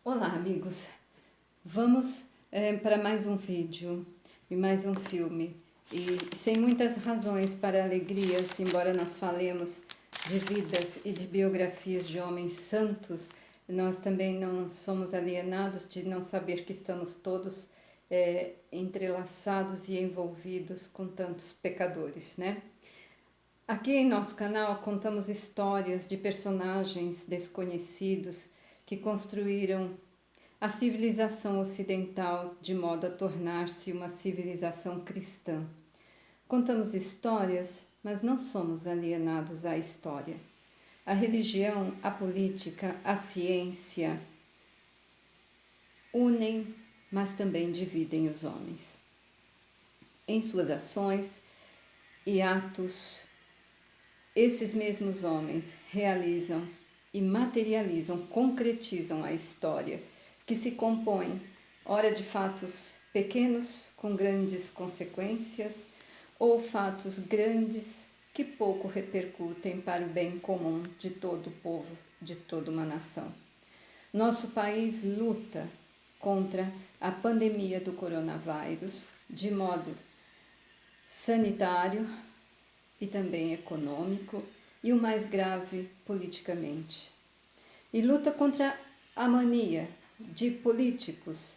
Olá, amigos! Vamos para mais um vídeo e mais um filme. E sem muitas razões para alegrias, embora nós falemos de vidas e de biografias de homens santos, nós também não somos alienados de não saber que estamos todos entrelaçados e envolvidos com tantos pecadores, né? Aqui em nosso canal contamos histórias de personagens desconhecidos que construíram a civilização ocidental de modo a tornar-se uma civilização cristã. Contamos histórias, mas não somos alienados à história. A religião, a política, a ciência unem, mas também dividem os homens. Em suas ações e atos, esses mesmos homens realizam e materializam, concretizam a história, que se compõe, ora de fatos pequenos com grandes consequências, ou fatos grandes que pouco repercutem para o bem comum de todo o povo, de toda uma nação. Nosso país luta contra a pandemia do coronavírus de modo sanitário e também econômico, e o mais grave, politicamente. E luta contra a mania de políticos,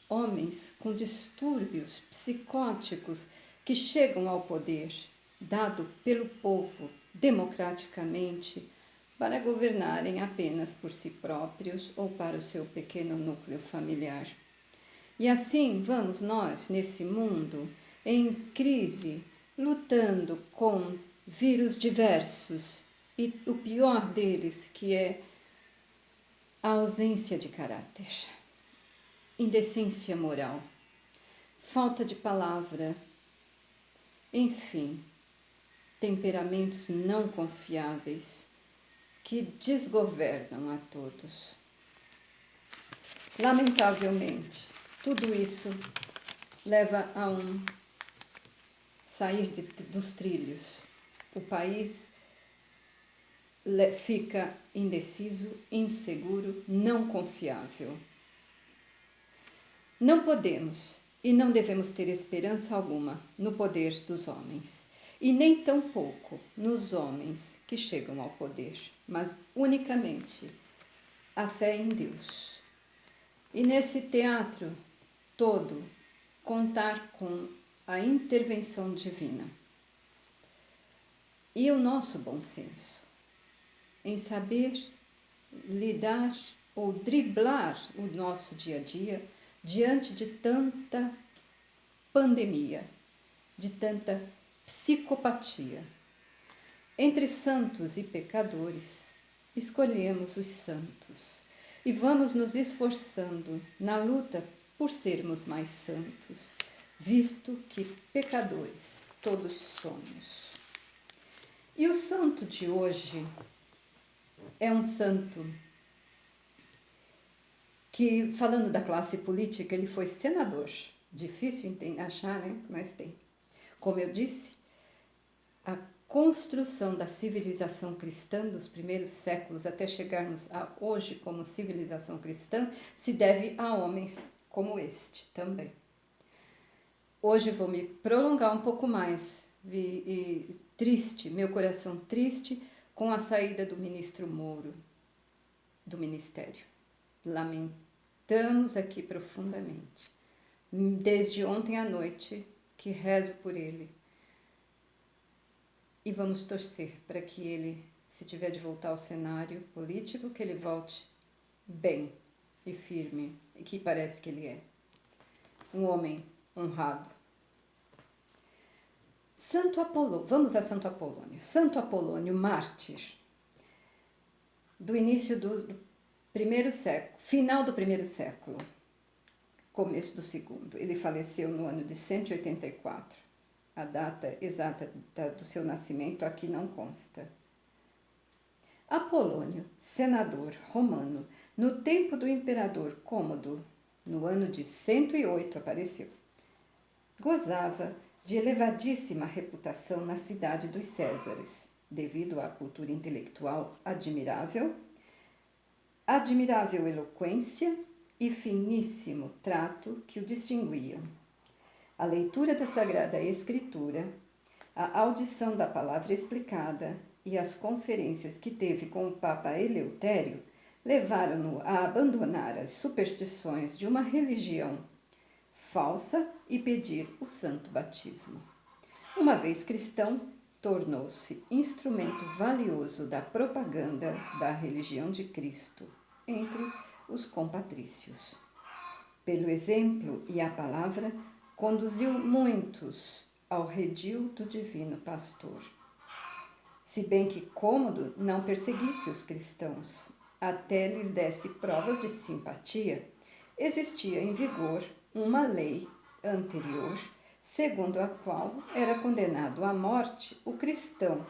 homens com distúrbios psicóticos que chegam ao poder, dado pelo povo democraticamente, para governarem apenas por si próprios ou para o seu pequeno núcleo familiar. E assim vamos nós, nesse mundo, em crise, lutando com vírus diversos, e o pior deles, que é a ausência de caráter, indecência moral, falta de palavra, enfim, temperamentos não confiáveis que desgovernam a todos. Lamentavelmente, tudo isso leva a sair dos trilhos. O país fica indeciso, inseguro, não confiável. Não podemos e não devemos ter esperança alguma no poder dos homens, e nem tampouco nos homens que chegam ao poder, mas unicamente a fé em Deus. E nesse teatro todo, contar com a intervenção divina e o nosso bom senso em saber lidar ou driblar o nosso dia a dia diante de tanta pandemia, de tanta psicopatia. Entre santos e pecadores, escolhemos os santos e vamos nos esforçando na luta por sermos mais santos, visto que pecadores todos somos. E o santo de hoje é um santo que, falando da classe política, ele foi senador. Difícil achar, né? Mas tem. Como eu disse, a construção da civilização cristã dos primeiros séculos até chegarmos a hoje como civilização cristã se deve a homens como este também. Hoje vou me prolongar um pouco mais, e triste, meu coração triste com a saída do ministro Moro do ministério. Lamentamos aqui profundamente. Desde ontem à noite que rezo por ele. E vamos torcer para que ele, se tiver de voltar ao cenário político, que ele volte bem e firme, e que parece que ele é. Um homem honrado. Santo Apolônio, vamos a Santo Apolônio. Santo Apolônio, mártir, do início do primeiro século, final do primeiro século, começo do segundo. Ele faleceu no ano de 184. A data exata do seu nascimento aqui não consta. Apolônio, senador romano, no tempo do imperador Cômodo, no ano de 108 apareceu. Gozava de elevadíssima reputação na cidade dos Césares, devido à cultura intelectual admirável admirável eloquência e finíssimo trato que o distinguiam. A leitura da Sagrada Escritura, a audição da palavra explicada e as conferências que teve com o Papa Eleutério levaram-no a abandonar as superstições de uma religião falsa e pedir o santo batismo. Uma vez cristão, tornou-se instrumento valioso da propaganda da religião de Cristo entre os compatrícios. Pelo exemplo e a palavra, conduziu muitos ao redil do divino pastor. Se bem que Cômodo não perseguisse os cristãos, até lhes desse provas de simpatia, existia em vigor uma lei anterior, segundo a qual era condenado à morte o cristão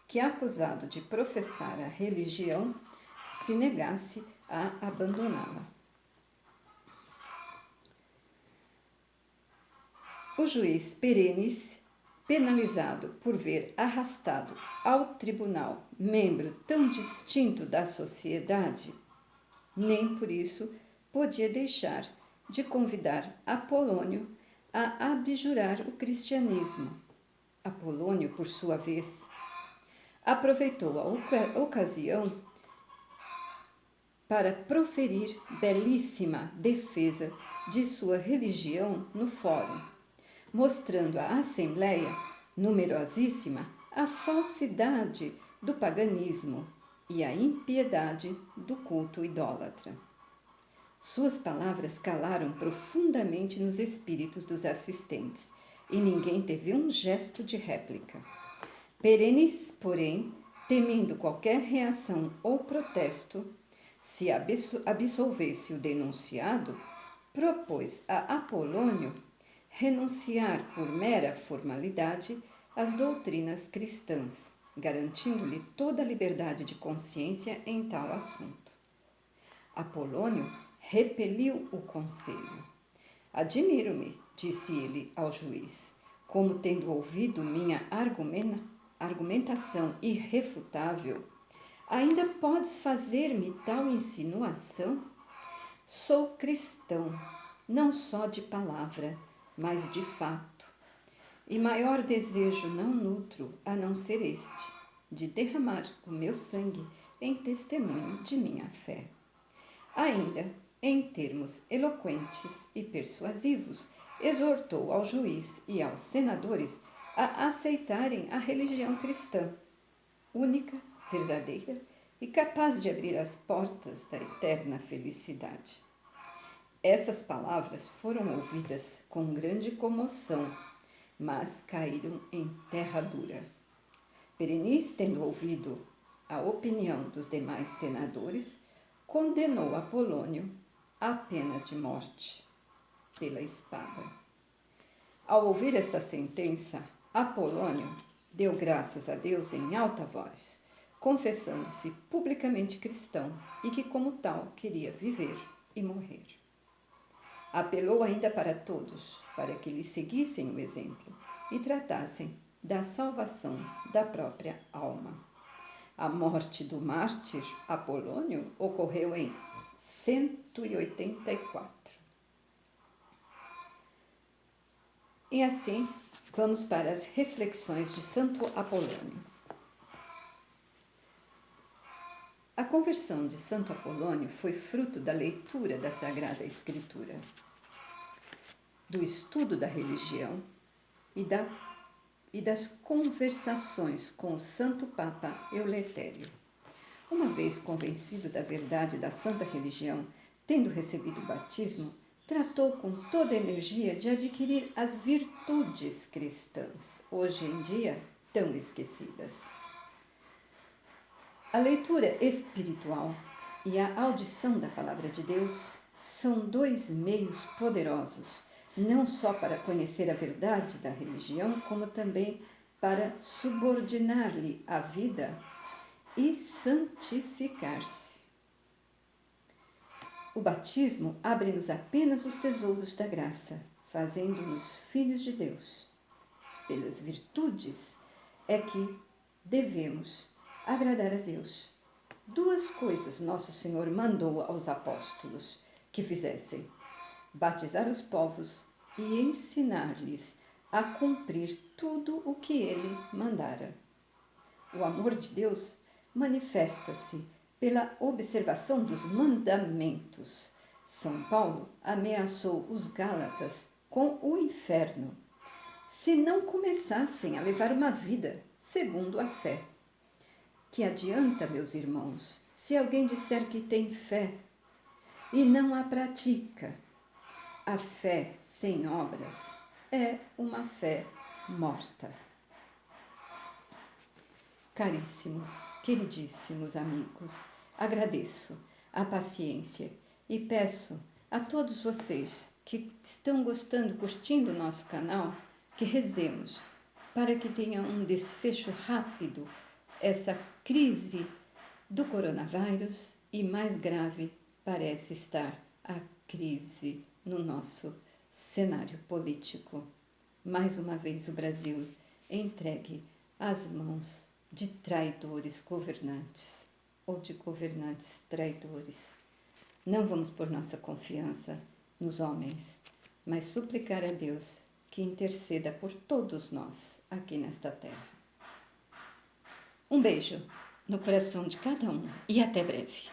que, acusado de professar a religião, se negasse a abandoná-la. O juiz Perennis, penalizado por ver arrastado ao tribunal membro tão distinto da sociedade, nem por isso podia deixar de convidar Apolônio a abjurar o cristianismo. Apolônio, por sua vez, aproveitou a ocasião para proferir belíssima defesa de sua religião no fórum, mostrando à Assembleia, numerosíssima, a falsidade do paganismo e a impiedade do culto idólatra. Suas palavras calaram profundamente nos espíritos dos assistentes e ninguém teve um gesto de réplica. Perennis, porém, temendo qualquer reação ou protesto, se absolvesse o denunciado, propôs a Apolônio renunciar por mera formalidade às doutrinas cristãs, garantindo-lhe toda a liberdade de consciência em tal assunto. Apolônio repeliu o conselho. Admiro-me, disse ele ao juiz, como tendo ouvido minha argumentação irrefutável, ainda podes fazer-me tal insinuação? Sou cristão, não só de palavra, mas de fato, e maior desejo não nutro a não ser este, de derramar o meu sangue em testemunho de minha fé. Ainda, em termos eloquentes e persuasivos, exortou ao juiz e aos senadores a aceitarem a religião cristã, única, verdadeira e capaz de abrir as portas da eterna felicidade. Essas palavras foram ouvidas com grande comoção, mas caíram em terra dura. Perennis, tendo ouvido a opinião dos demais senadores, condenou Apolônio à pena de morte pela espada. Ao ouvir esta sentença, Apolônio deu graças a Deus em alta voz, confessando-se publicamente cristão e que, como tal, queria viver e morrer. Apelou ainda para todos, para que lhe seguissem o exemplo e tratassem da salvação da própria alma. A morte do mártir Apolônio ocorreu em 184. E assim, vamos para as reflexões de Santo Apolônio. A conversão de Santo Apolônio foi fruto da leitura da Sagrada Escritura, do estudo da religião e das conversações com o Santo Papa Eleutério. Uma vez convencido da verdade da Santa Religião, tendo recebido o batismo, tratou com toda a energia de adquirir as virtudes cristãs, hoje em dia tão esquecidas. A leitura espiritual e a audição da Palavra de Deus são dois meios poderosos, não só para conhecer a verdade da religião, como também para subordinar-lhe a vida e santificar-se. O batismo abre-nos apenas os tesouros da graça, fazendo-nos filhos de Deus. Pelas virtudes é que devemos agradar a Deus. duas coisas nosso Senhor mandou aos apóstolos que fizessem: batizar os povos e ensinar-lhes a cumprir tudo o que ele mandara. O amor de Deus manifesta-se pela observação dos mandamentos. São Paulo ameaçou os Gálatas com o inferno se não começassem a levar uma vida segundo a fé. Que adianta, meus irmãos, se alguém disser que tem fé e não a pratica? A fé sem obras é uma fé morta. Caríssimos, queridíssimos amigos, agradeço a paciência e peço a todos vocês que estão gostando, curtindo o nosso canal, que rezemos para que tenha um desfecho rápido essa crise do coronavírus e, mais grave, parece estar a crise no nosso cenário político. Mais uma vez o Brasil entregue às mãos de traidores governantes ou de governantes traidores. Não vamos pôr nossa confiança nos homens, mas suplicar a Deus que interceda por todos nós aqui nesta terra. Um beijo no coração de cada um e até breve.